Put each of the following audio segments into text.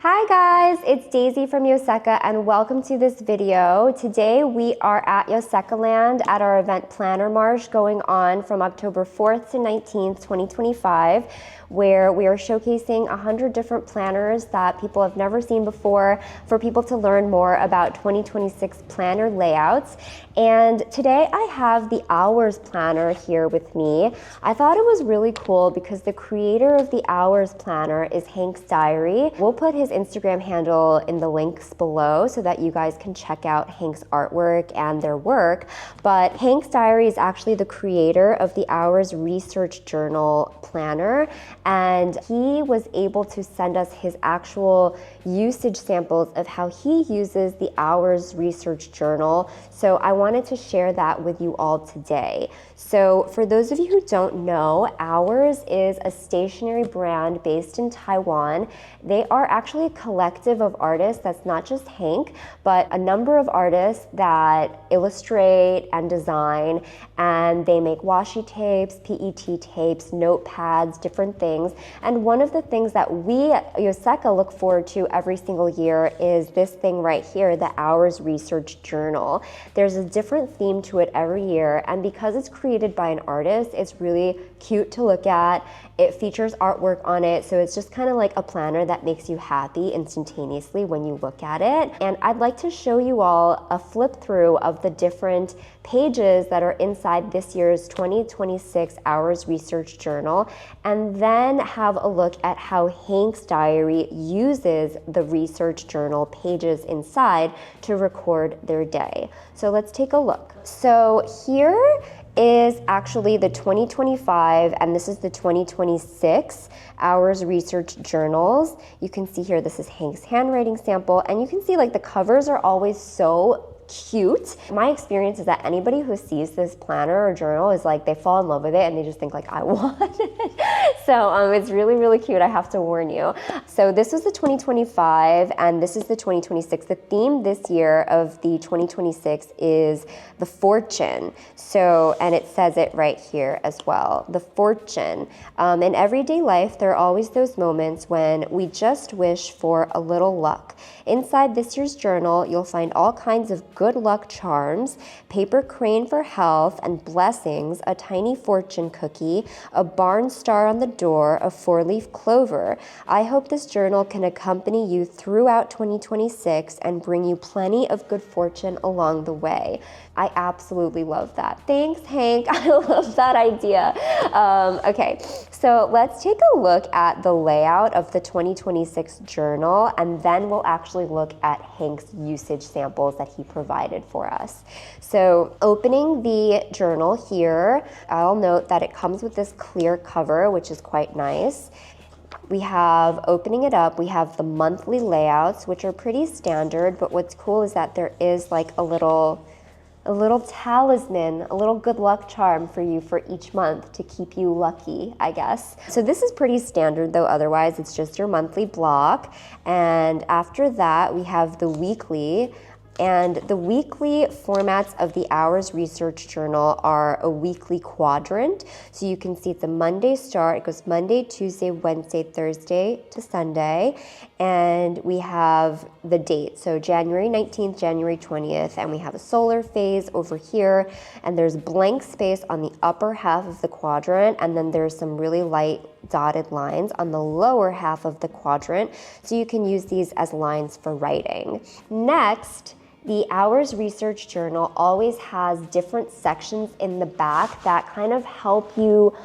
Hi guys, it's Daisy from Yoseka and welcome to this video. Today we are at Yoseka Land at our event Planner Marche going on from October 4th to 19th, 2025, where we are showcasing 100 different planners that people have never seen before for people to learn more about 2026 planner layouts. And today I have the Hours Planner here with me. I thought it was really cool because the creator of the Hours Planner is Hank's Diary. We'll put his Instagram handle in the links below so that you guys can check out Hank's artwork and their work. But Hank's Diary is actually the creator of the Hours Research Journal Planner, and he was able to send us his actual usage samples of how he uses the Hours Research Journal. So I wanted to share that with you all today. So for those of you who don't know, Hours is a stationery brand based in Taiwan. They are actually a collective of artists that's not just Hank, but a number of artists that illustrate and design, and they make washi tapes, PET tapes, notepads, different things. And one of the things that we at Yoseka look forward to every single year is this thing right here, the Hours Research Journal. There's a different theme to it every year, and because it's created by an artist, it's really cute to look at. It features artwork on it, so it's just kind of like a planner that makes you happy instantaneously when you look at it. And I'd like to show you all a flip through of the different pages that are inside this year's 2026 Hours Research Journal, and then have a look at how Hank's Diary uses the research journal pages inside to record their day. So let's take a look. So here is actually the 2025 and this is the 2026 Hours Research Journals. You can see here this is Hank's handwriting sample, and you can see like the covers are always so cute. My experience is that anybody who sees this planner or journal is like they fall in love with it and they just think like I want it. So it's really, really cute, I have to warn you. So this was the 2025 and this is the 2026. The theme this year of the 2026 is the fortune. So, and it says it right here as well, the fortune. In everyday life, there are always those moments when we just wish for a little luck. Inside this year's journal, you'll find all kinds of good luck charms, paper crane for health and blessings, a tiny fortune cookie, a barn star on the door, a four-leaf clover. I hope this journal can accompany you throughout 2026 and bring you plenty of good fortune along the way. I absolutely love that. Thanks, Hank. I love that idea. Okay, so let's take a look at the layout of the 2026 journal, and then we'll actually look at Hank's usage samples that he provided for us. So opening the journal here, I'll note that it comes with this clear cover, which is quite nice. We have, opening it up, we have the monthly layouts, which are pretty standard, but what's cool is that there is like a little talisman, a little good luck charm for you for each month to keep you lucky, I guess. So this is pretty standard though, otherwise it's just your monthly block. And after that, we have the weekly. And the weekly formats of the Hours Research Journal are a weekly quadrant. So you can see it's a Monday start. It goes Monday, Tuesday, Wednesday, Thursday to Sunday. And we have the date. So January 19th, January 20th. And we have a solar phase over here. And there's blank space on the upper half of the quadrant. And then there's some really light dotted lines on the lower half of the quadrant. So you can use these as lines for writing. Next, the Hours Research Journal always has different sections in the back that kind of help you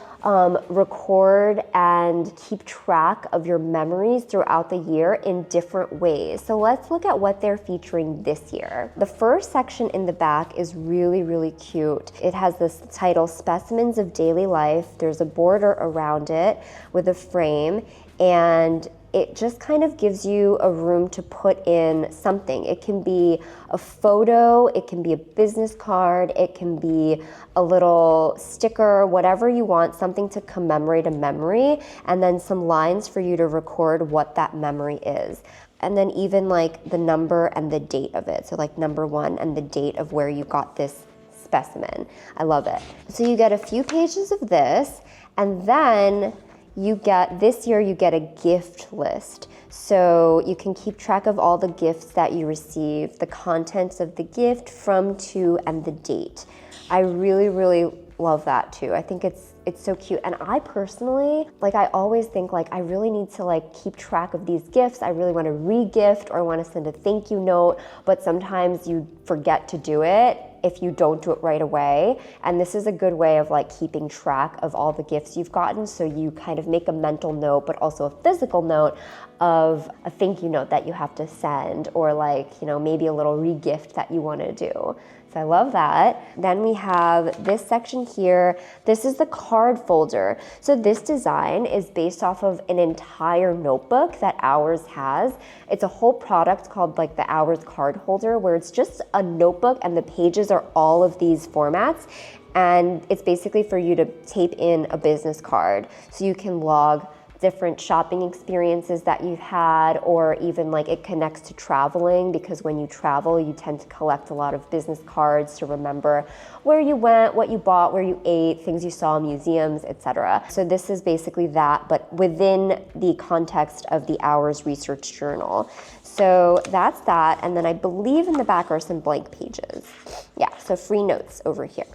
record and keep track of your memories throughout the year in different ways. So let's look at what they're featuring this year. The first section in the back is really, really cute. It has this title, Specimens of Daily Life. There's a border around it with a frame, and it just kind of gives you a room to put in something. It can be a photo, it can be a business card, it can be a little sticker, whatever you want, something to commemorate a memory, and then some lines for you to record what that memory is. And then even like the number and the date of it. So like number 1 and the date of where you got this specimen. I love it. So you get a few pages of this, and then this year you get a gift list. So you can keep track of all the gifts that you received, the contents of the gift, from, to, and the date. I really, really love that too. I think it's so cute. And I personally, like, I always think like I really need to like keep track of these gifts. I really want to re-gift or I want to send a thank you note, but sometimes you forget to do it if you don't do it right away. And this is a good way of like keeping track of all the gifts you've gotten. So you kind of make a mental note, but also a physical note of a thank you note that you have to send, or like, you know, maybe a little re-gift that you want to do. So I love that. Then we have this section here. This is the card folder. So this design is based off of an entire notebook that Hours has. It's a whole product called like the Hours card holder, where it's just a notebook and the pages are all of these formats. And it's basically for you to tape in a business card so you can log different shopping experiences that you've had, or even like it connects to traveling, because when you travel you tend to collect a lot of business cards to remember where you went, what you bought, where you ate, things you saw in museums, etc. So this is basically that, but within the context of the Hours research journal. So that's that, and then I believe in the back are some blank pages. Yeah, so free notes over here.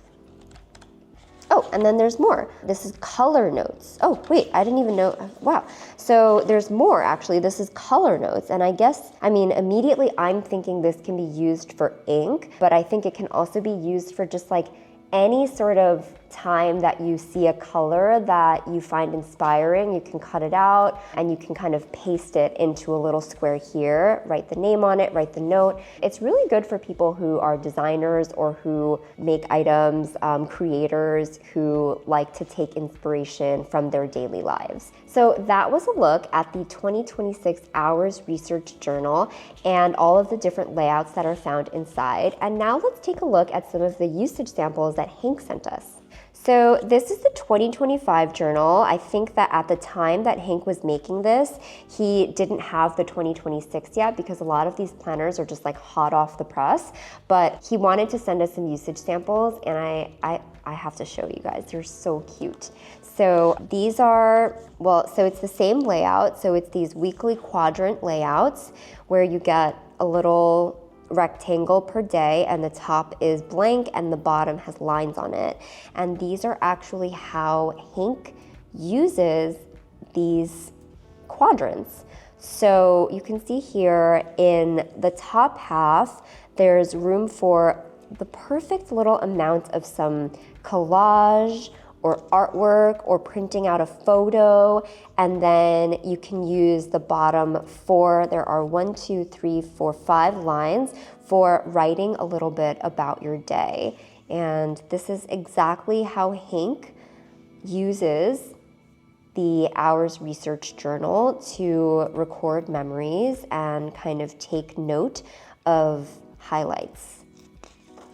Oh, and then there's more. This is color notes. Oh, wait, I didn't even know. Wow. So there's more, actually. This is color notes. And I guess, I mean, immediately I'm thinking this can be used for ink, but I think it can also be used for just like any sort of time that you see a color that you find inspiring. You can cut it out and you can kind of paste it into a little square here, write the name on it, write the note. It's really good for people who are designers or who make items, creators who like to take inspiration from their daily lives. So that was a look at the 2026 Hours Research Journal and all of the different layouts that are found inside. And now let's take a look at some of the usage samples that Hank sent us. So this is the 2025 journal. I think that at the time that Hank was making this, he didn't have the 2026 yet, because a lot of these planners are just like hot off the press, but he wanted to send us some usage samples, and I have to show you guys, they're so cute. So these are, well, so it's the same layout. So it's these weekly quadrant layouts where you get a little rectangle per day, and the top is blank and the bottom has lines on it. And these are actually how Hank uses these quadrants. So you can see here in the top half, there's room for the perfect little amount of some collage or artwork or printing out a photo, and then you can use the bottom four. There are 5 lines for writing a little bit about your day. And this is exactly how Hank uses the Hours Research Journal to record memories and kind of take note of highlights.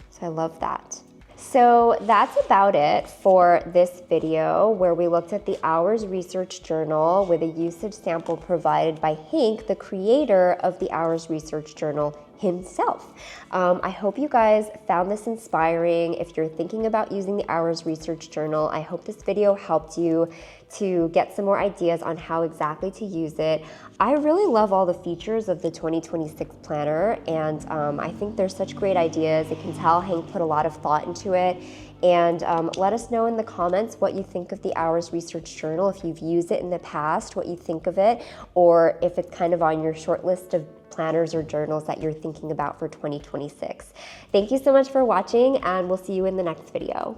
So I love that. So that's about it for this video, where we looked at the Hours Research Journal with a usage sample provided by Hank, the creator of the Hours Research Journal himself. I hope you guys found this inspiring. If you're thinking about using the Hours Research Journal, I hope this video helped you to get some more ideas on how exactly to use it. I really love all the features of the 2026 planner, and I think there's such great ideas. You can tell Hank put a lot of thought into it. And let us know in the comments what you think of the Hours Research Journal, if you've used it in the past, what you think of it, or if it's kind of on your short list of planners or journals that you're thinking about for 2026. Thank you so much for watching, and we'll see you in the next video.